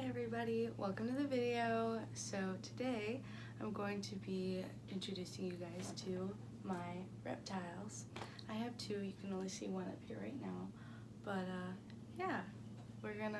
everybody, welcome to the video. So today I'm going to be introducing you guys to my reptiles. I have two, you can only see one up here right now, but yeah, we're gonna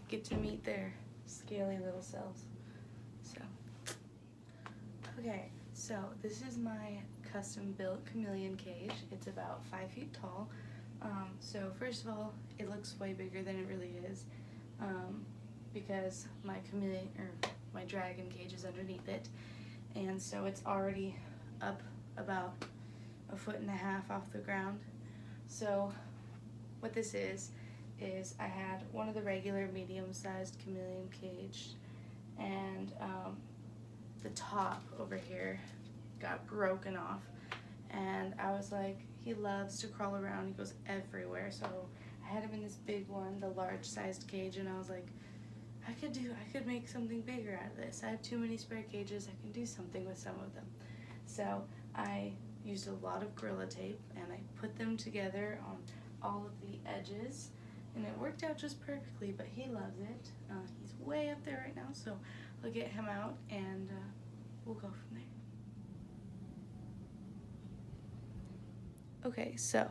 get to meet their scaly little selves. Okay, so this is my custom built chameleon cage. It's about 5 feet tall. So first of all, it looks way bigger than it really is. Because my dragon cage is underneath it, and so it's already up about 1.5 feet off the ground. So what this is I had one of the regular medium-sized chameleon cage, and the top over here got broken off, and I was like, he loves to crawl around, he goes everywhere, so I had him in this big one, the large-sized cage, and I was like, I could make something bigger out of this. I have too many spare cages, I can do something with some of them. So I used a lot of Gorilla Tape and I put them together on all of the edges, and it worked out just perfectly, but he loves it. He's way up there right now, so I'll get him out and we'll go from there. Okay, so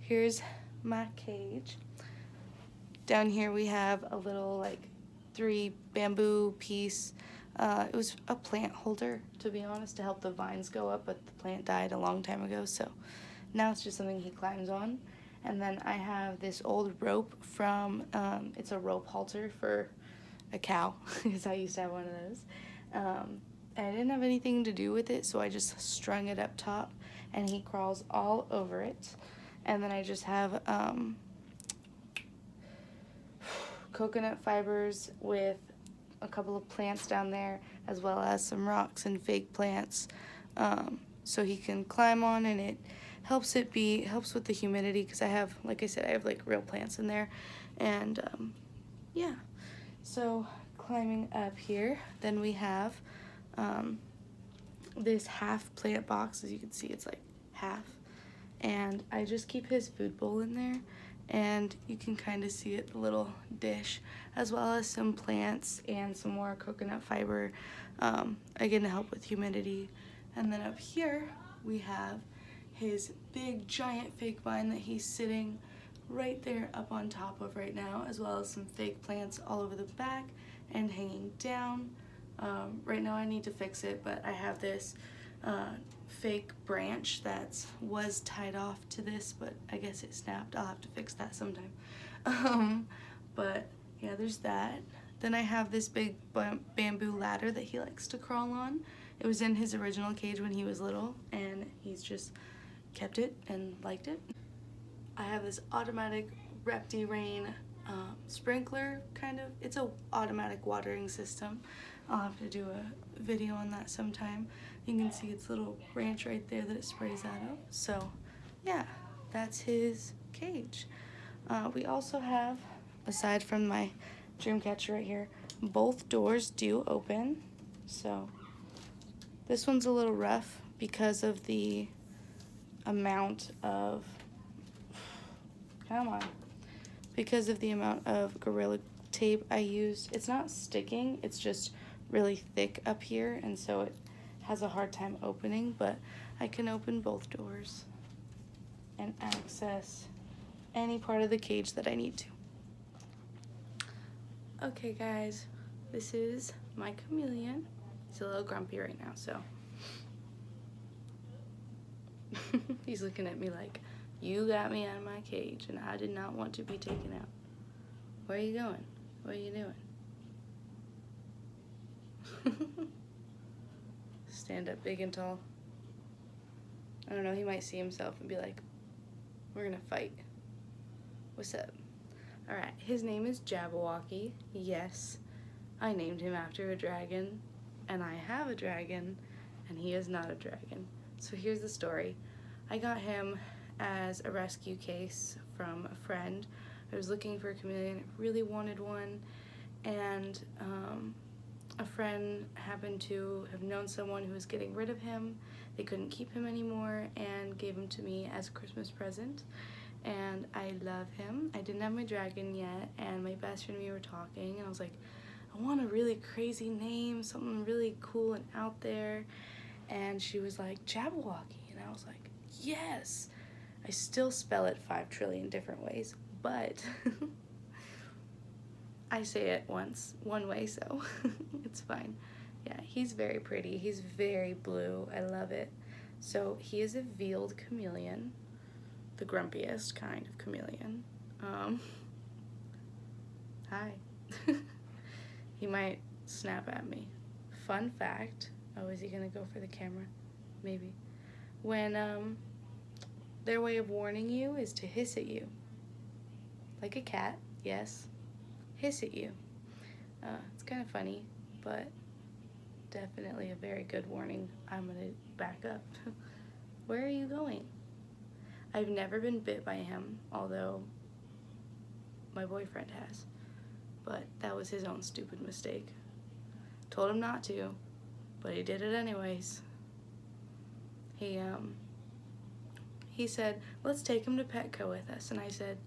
here's my cage. Down here we have a little like 3 bamboo piece. It was a plant holder, to be honest, to help the vines go up, but the plant died a long time ago, so now it's just something he climbs on. And then I have this old rope from, it's a rope halter for a cow, because I used to have one of those. And I didn't have anything to do with it, so I just strung it up top, and he crawls all over it. And then I just have coconut fibers with a couple of plants down there, as well as some rocks and fake plants, so he can climb on, and it helps with the humidity, because I have, like I said, I have like real plants in there. And yeah, so climbing up here, then we have this half plant box. As you can see, it's like half, and I just keep his food bowl in there, and you can kind of see it, the little dish, as well as some plants and some more coconut fiber, again to help with humidity. And then up here we have his big giant fake vine that he's sitting right there up on top of right now, as well as some fake plants all over the back and hanging down. Right now I need to fix it, but I have this fake branch that was tied off to this, but I guess it snapped. I'll have to fix that sometime. But yeah, there's that. Then I have this big bamboo ladder that he likes to crawl on. It was in his original cage when he was little, and he's just kept it and liked it. I have this automatic ReptiRain sprinkler, kind of. It's a automatic watering system. I'll have to do a video on that sometime. You can see its little branch right there that it sprays out of. So yeah, that's his cage. We also have, aside from my dream catcher right here, both doors do open. So this one's a little rough because of the amount of, because of the amount of Gorilla Tape I used. It's not sticking, it's just really thick up here, and so it has a hard time opening, but I can open both doors and access any part of the cage that I need to. Okay guys, this is my chameleon. He's a little grumpy right now, so he's looking at me like, you got me out of my cage and I did not want to be taken out. Where are you going? What are you doing? Stand up big and tall. I don't know, he might see himself and be like, we're gonna fight. What's up? Alright, his name is Jabberwocky. Yes, I named him after a dragon, and I have a dragon, and he is not a dragon. So here's the story. I got him as a rescue case from a friend. I was looking for a chameleon, I really wanted one, and a friend happened to have known someone who was getting rid of him. They couldn't keep him anymore and gave him to me as a Christmas present. And I love him. I didn't have my dragon yet, and my best friend and me were talking, and I was like, I I want a really crazy name, something really cool and out there. And she was like, Jabberwocky. And I was like, yes. I still spell it 5 trillion different ways, but I say it one way, so it's fine. Yeah, he's very pretty. He's very blue. I love it. So he is a veiled chameleon, the grumpiest kind of chameleon. Hi. He might snap at me. Fun fact. Oh, is he gonna go for the camera? Maybe. When their way of warning you is to hiss at you. Like a cat, yes. Hiss at you. It's kind of funny, but definitely a very good warning. I'm gonna back up. Where are you going? I've never been bit by him, although my boyfriend has. But that was his own stupid mistake. Told him not to, but he did it anyways. He said, let's take him to Petco with us. And I said,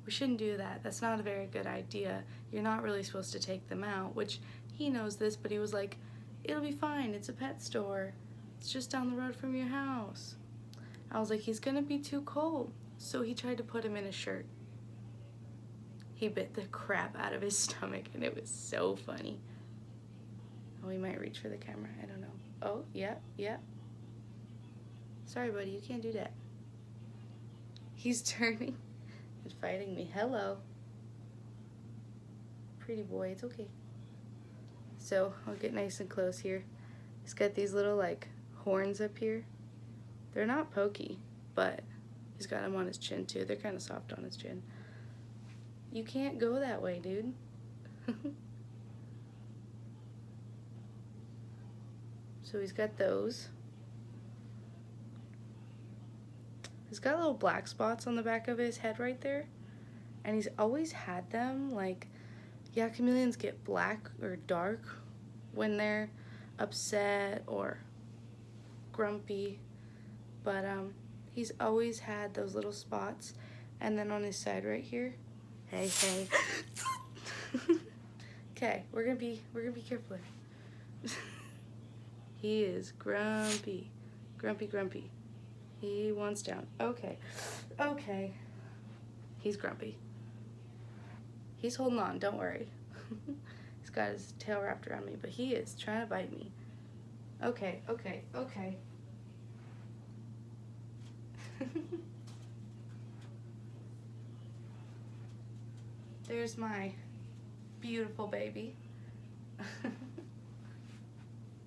we shouldn't do that. That's not a very good idea. You're not really supposed to take them out, which he knows this, but he was like, it'll be fine. It's a pet store. It's just down the road from your house. I was like, he's gonna be too cold. So he tried to put him in a shirt. He bit the crap out of his stomach, and it was so funny. Oh, he might reach for the camera. I don't know. Oh, yeah. Sorry, buddy, you can't do that. He's turning and fighting me. Hello. Pretty boy, it's okay. So, I'll get nice and close here. He's got these little, like, horns up here. They're not pokey, but he's got them on his chin, too. They're kind of soft on his chin. You can't go that way, dude. So he's got those. He's got little black spots on the back of his head right there. And he's always had them. Like, yeah, chameleons get black or dark when they're upset or grumpy. But he's always had those little spots. And then on his side right here. Hey. Okay, we're gonna be careful. He is grumpy. Grumpy. He wants down. Okay. He's grumpy. He's holding on, don't worry. He's got his tail wrapped around me, but he is trying to bite me. Okay. There's my beautiful baby.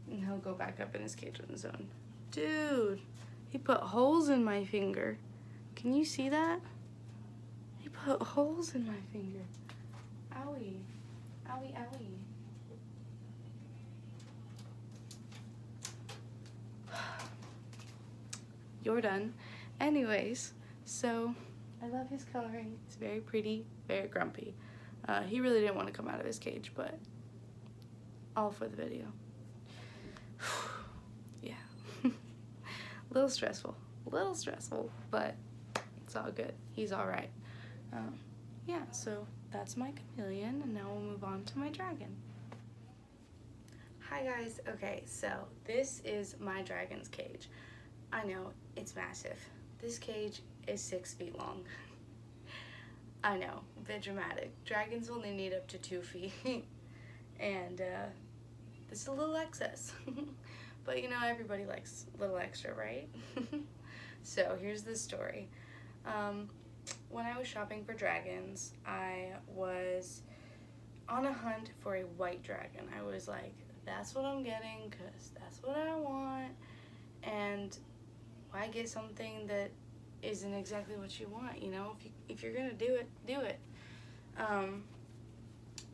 And he'll go back up in his cage on his own. Dude, he put holes in my finger. Can you see that? He put holes in my finger. Owie. You're done. Anyways, so I love his coloring. It's very pretty, very grumpy. He really didn't want to come out of his cage, but all for the video. Yeah. Little stressful, but it's all good. He's all right. Yeah, so that's my chameleon, and now we'll move on to my dragon. Hi guys. Okay, so this is my dragon's cage. I know, it's massive. This cage is 6 feet long. I know, a bit dramatic. Dragons only need up to 2 feet. And this is a little excess. But you know, everybody likes a little extra, right? So here's the story. When I was shopping for dragons, I was on a hunt for a white dragon. I was like, that's what I'm getting because that's what I want. And why get something that isn't exactly what you want, you know? If you're gonna do it, do it.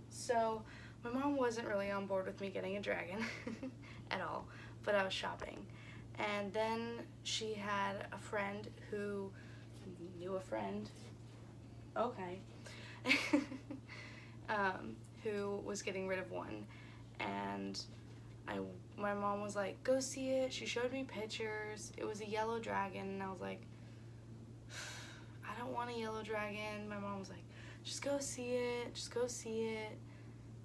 So my mom wasn't really on board with me getting a dragon at all, but I was shopping. And then she had a friend who knew a friend, okay, who was getting rid of one. And my mom was like, go see it. She showed me pictures. It was a yellow dragon, and I was like, I don't want a yellow dragon. My mom was like, just go see it.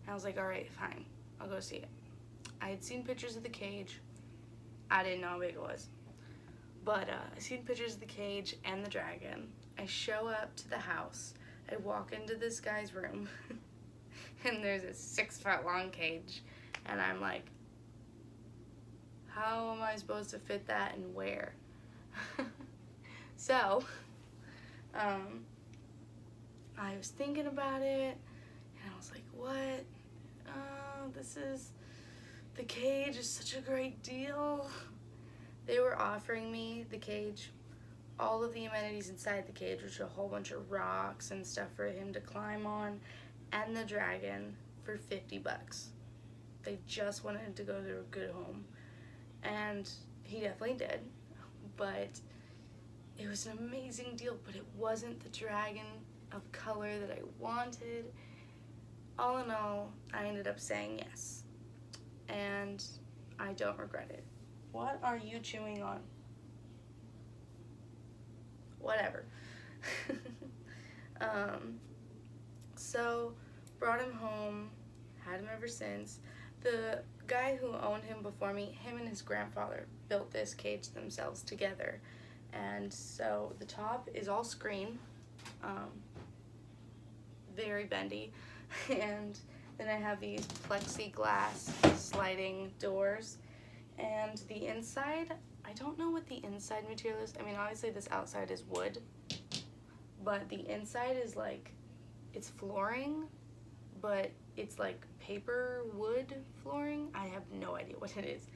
I was like, all right, fine, I'll go see it. I had seen pictures of the cage. I didn't know how big it was. But I seen pictures of the cage and the dragon. I show up to the house. I walk into this guy's room and there's a 6-foot long cage. And I'm like, how am I supposed to fit that and where? So, I was thinking about it and I was like, what? The cage is such a great deal. They were offering me the cage, all of the amenities inside the cage, which are a whole bunch of rocks and stuff for him to climb on, and the dragon for $50. They just wanted him to go to a good home, and he definitely did, but it was an amazing deal, but it wasn't the dragon of color that I wanted. All in all, I ended up saying yes, and I don't regret it. What are you chewing on? Whatever. So, brought him home, had him ever since. The guy who owned him before me, him and his grandfather built this cage themselves together. And so the top is all screen, very bendy. And then I have these plexiglass sliding doors. And the inside, I don't know what the inside material is. I mean, obviously this outside is wood, but the inside is like, it's flooring, but it's like paper wood flooring. I have no idea what it is,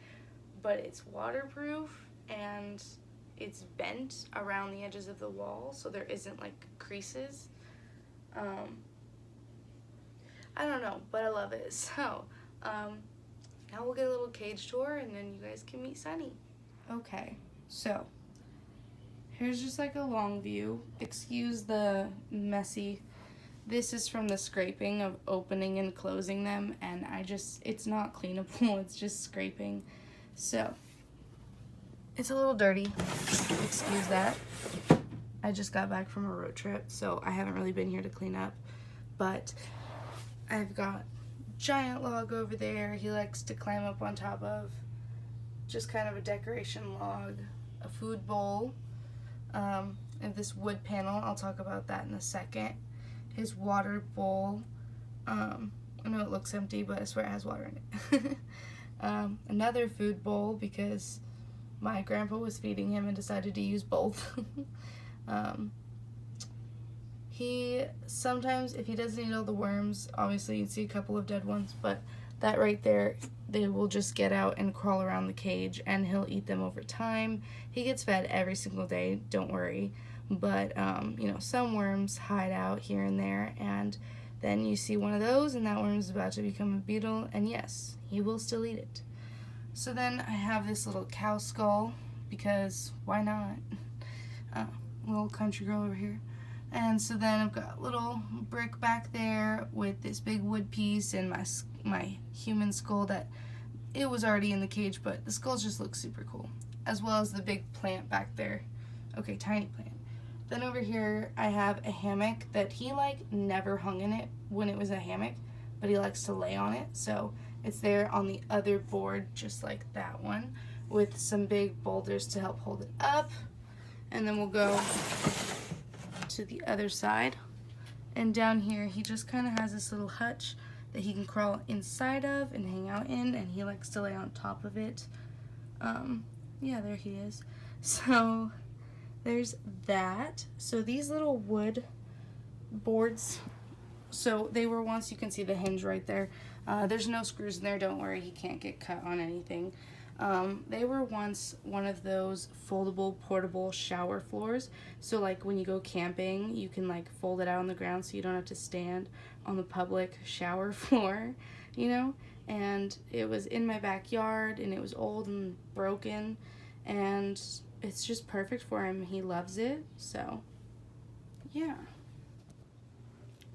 but it's waterproof and it's bent around the edges of the wall, so there isn't like creases. I don't know, but I love it. So, now we'll get a little cage tour and then you guys can meet Sunny. Okay, so here's just like a long view. Excuse the messy. This is from the scraping of opening and closing them, and it's not cleanable, it's just scraping. So, it's a little dirty. Excuse that. I just got back from a road trip, so I haven't really been here to clean up, but I've got giant log over there he likes to climb up on top of, just kind of a decoration log, a food bowl, and this wood panel, I'll talk about that in a second, his water bowl, I know it looks empty, but I swear it has water in it, another food bowl because my grandpa was feeding him and decided to use both. He sometimes, if he doesn't eat all the worms, obviously you can see a couple of dead ones, but that right there, they will just get out and crawl around the cage, and he'll eat them over time. He gets fed every single day, don't worry, but you know, some worms hide out here and there, and then you see one of those and that worm is about to become a beetle, and yes, he will still eat it. So then I have this little cow skull, because why not? Little country girl over here. And so then I've got a little brick back there with this big wood piece and my human skull that it was already in the cage, but the skull just looks super cool. As well as the big plant back there. Okay, tiny plant. Then over here I have a hammock that he like never hung in it when it was a hammock, but he likes to lay on it. So it's there on the other board, just like that one, with some big boulders to help hold it up. And then we'll go to the other side, and down here he just kind of has this little hutch that he can crawl inside of and hang out in, and he likes to lay on top of it. Yeah, there he is. So there's that. So these little wood boards, so they were once, you can see the hinge right there, there's no screws in there, don't worry, he can't get cut on anything. They were once one of those foldable portable shower floors, so like when you go camping you can like fold it out on the ground so you don't have to stand on the public shower floor, you know. And it was in my backyard and it was old and broken, and it's just perfect for him. He loves it, so yeah.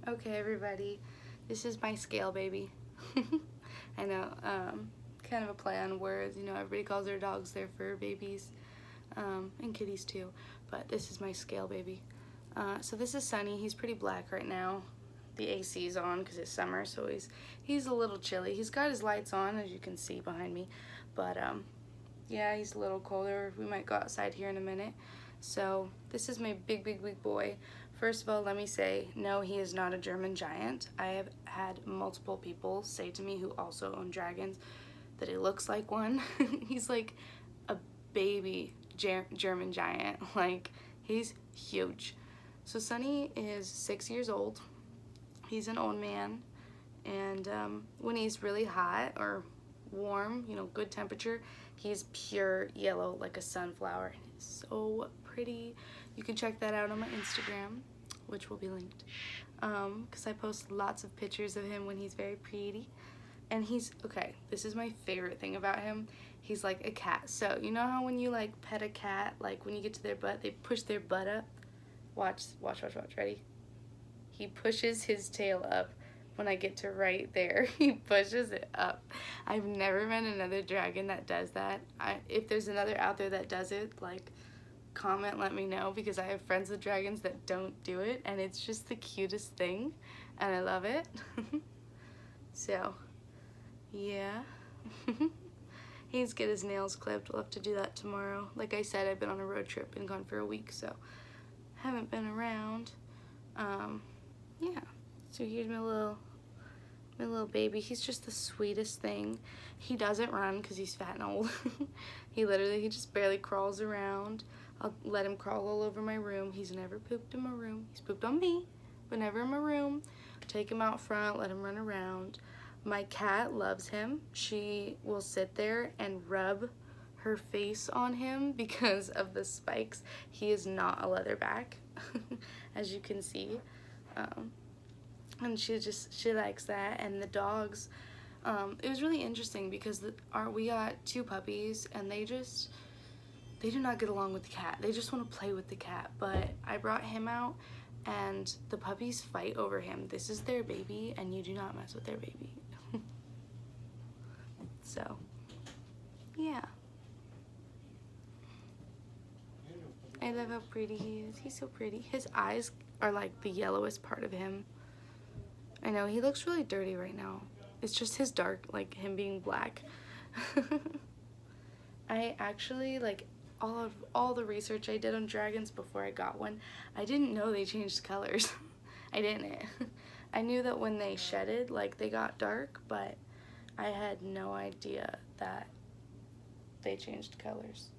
Okay everybody, this is my scale baby. I know, kind of a play on words, you know, everybody calls their dogs their fur babies, and kitties too, but this is my scale baby. So this is Sunny. He's pretty black right now, the AC's on because it's summer, so he's a little chilly. He's got his lights on, as you can see behind me, but yeah, he's a little colder. We might go outside here in a minute. So this is my big boy. First of all, let me say, no, he is not a German giant. I have had multiple people say to me who also own dragons that he looks like one. He's like a baby German giant. Like, he's huge. So Sunny is 6 years old. He's an old man, and when he's really hot or warm, you know, good temperature, he's pure yellow like a sunflower. It's so pretty. You can check that out on my Instagram, which will be linked, because I post lots of pictures of him when he's very pretty. And he's, okay, this is my favorite thing about him. He's like a cat. So you know how when you like pet a cat, like when you get to their butt, they push their butt up? Watch, ready? He pushes his tail up. When I get to right there, he pushes it up. I've never met another dragon that does that. If there's another out there that does it, like, comment, let me know, because I have friends with dragons that don't do it, and it's just the cutest thing, and I love it. So, yeah. He's get his nails clipped. We'll have to do that tomorrow. Like I said, I've been on a road trip and gone for a week, so haven't been around. Yeah. So here's my little baby. He's just the sweetest thing. He doesn't run because he's fat and old. he just barely crawls around. I'll let him crawl all over my room. He's never pooped in my room. He's pooped on me, but never in my room. Take him out front, let him run around. My cat loves him. She will sit there and rub her face on him because of the spikes. He is not a leatherback, as you can see. And she likes that. And the dogs, it was really interesting because we got 2 puppies, and they do not get along with the cat. They just want to play with the cat. But I brought him out, and the puppies fight over him. This is their baby, and you do not mess with their baby. So, yeah. I love how pretty he is. He's so pretty. His eyes are like the yellowest part of him. I know, he looks really dirty right now. It's just his dark, like him being black. I actually, like, all the research I did on dragons before I got one, I didn't know they changed colors. I didn't. I knew that when they shedded, like, they got dark, but I had no idea that they changed colors.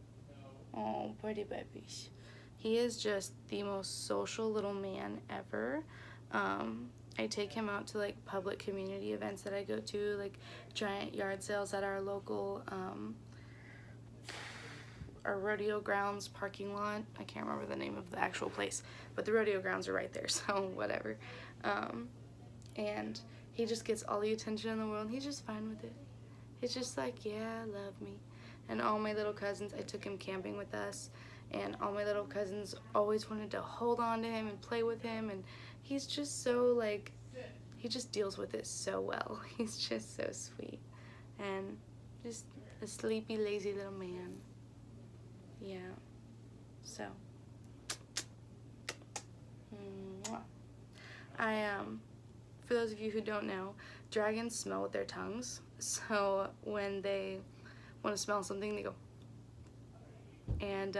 Oh, pretty babies. He is just the most social little man ever. I take him out to, like, public community events that I go to, like giant yard sales at our local, our rodeo grounds parking lot. I can't remember the name of the actual place, but the rodeo grounds are right there, so whatever. And he just gets all the attention in the world. He's just fine with it. He's just like, yeah, love me. And all my little cousins, I took him camping with us, and all my little cousins always wanted to hold on to him and play with him, and he's just so, like, he just deals with it so well. He's just so sweet, and just a sleepy, lazy little man. Yeah, so, for those of you who don't know, dragons smell with their tongues, so when they want to smell something, they go. And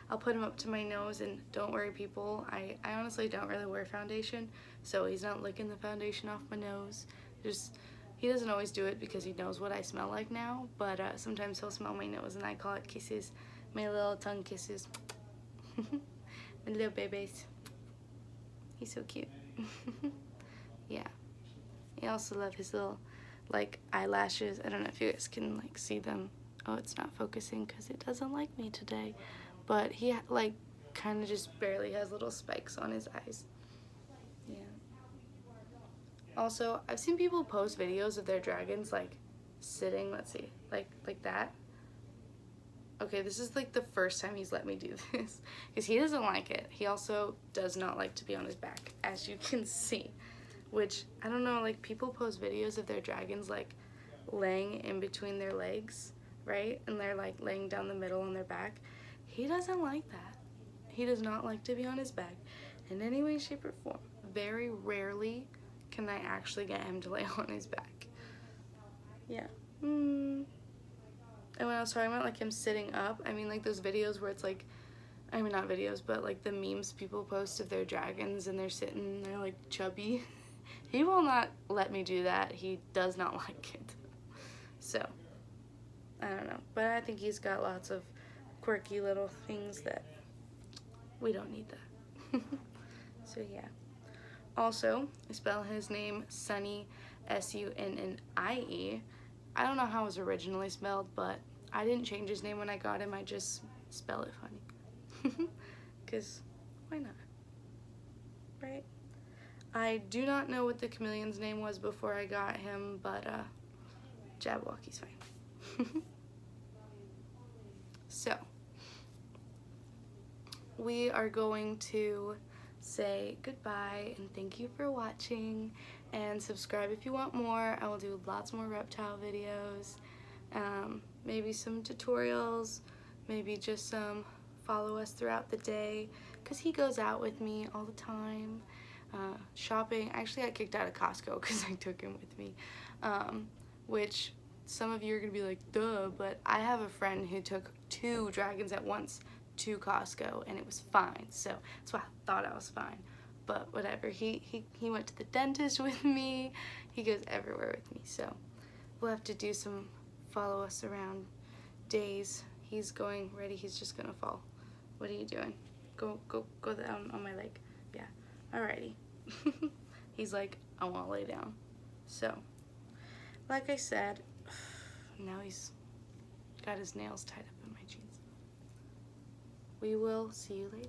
I'll put him up to my nose, and don't worry, people, I honestly don't really wear foundation, so he's not licking the foundation off my nose. He doesn't always do it because he knows what I smell like now, but sometimes he'll smell my nose, and I call it kisses, my little tongue kisses. My little babies. He's so cute. Yeah. I also love his little, like, eyelashes. I don't know if you guys can, like, see them. Oh, it's not focusing because it doesn't like me today. But he, like, kind of just barely has little spikes on his eyes. Yeah. Also, I've seen people post videos of their dragons, like, sitting, let's see, like that. Okay, this is, like, the first time he's let me do this, because he doesn't like it. He also does not like to be on his back, as you can see, which, I don't know, like, people post videos of their dragons, like, laying in between their legs, right, and they're, like, laying down the middle on their back. He doesn't like that. He does not like to be on his back in any way, shape, or form. Very rarely can I actually get him to lay on his back? Yeah. And when I was talking about like him sitting up, I mean like those videos where it's like, I mean not videos, but like the memes people post of their dragons and they're sitting, they're like chubby. He will not let me do that. He does not like it. So, I don't know. But I think he's got lots of quirky little things that we don't need that. So yeah. Also, I spell his name Sunnie, S-U-N-N-I-E. I don't know how it was originally spelled, but I didn't change his name when I got him. I just spell it funny. Because why not? Right? I do not know what the chameleon's name was before I got him, but Jabberwocky's fine. So, we are going to say goodbye and thank you for watching, and subscribe if you want more. I will do lots more reptile videos, maybe some tutorials, maybe just some follow us throughout the day, because he goes out with me all the time. Shopping. Actually, I kicked out of Costco because I took him with me, which some of you are gonna be like, duh, but I have a friend who took 2 dragons at once to Costco and it was fine, so that's why I thought I was fine. But whatever, he went to the dentist with me, he goes everywhere with me, so we'll have to do some follow us around days. He's going, ready, he's just gonna fall. What are you doing? Go down on my leg. Yeah, alrighty. He's like, I want to lay down. So, like I said, now he's got his nails tied up in my jeans. We will see you later.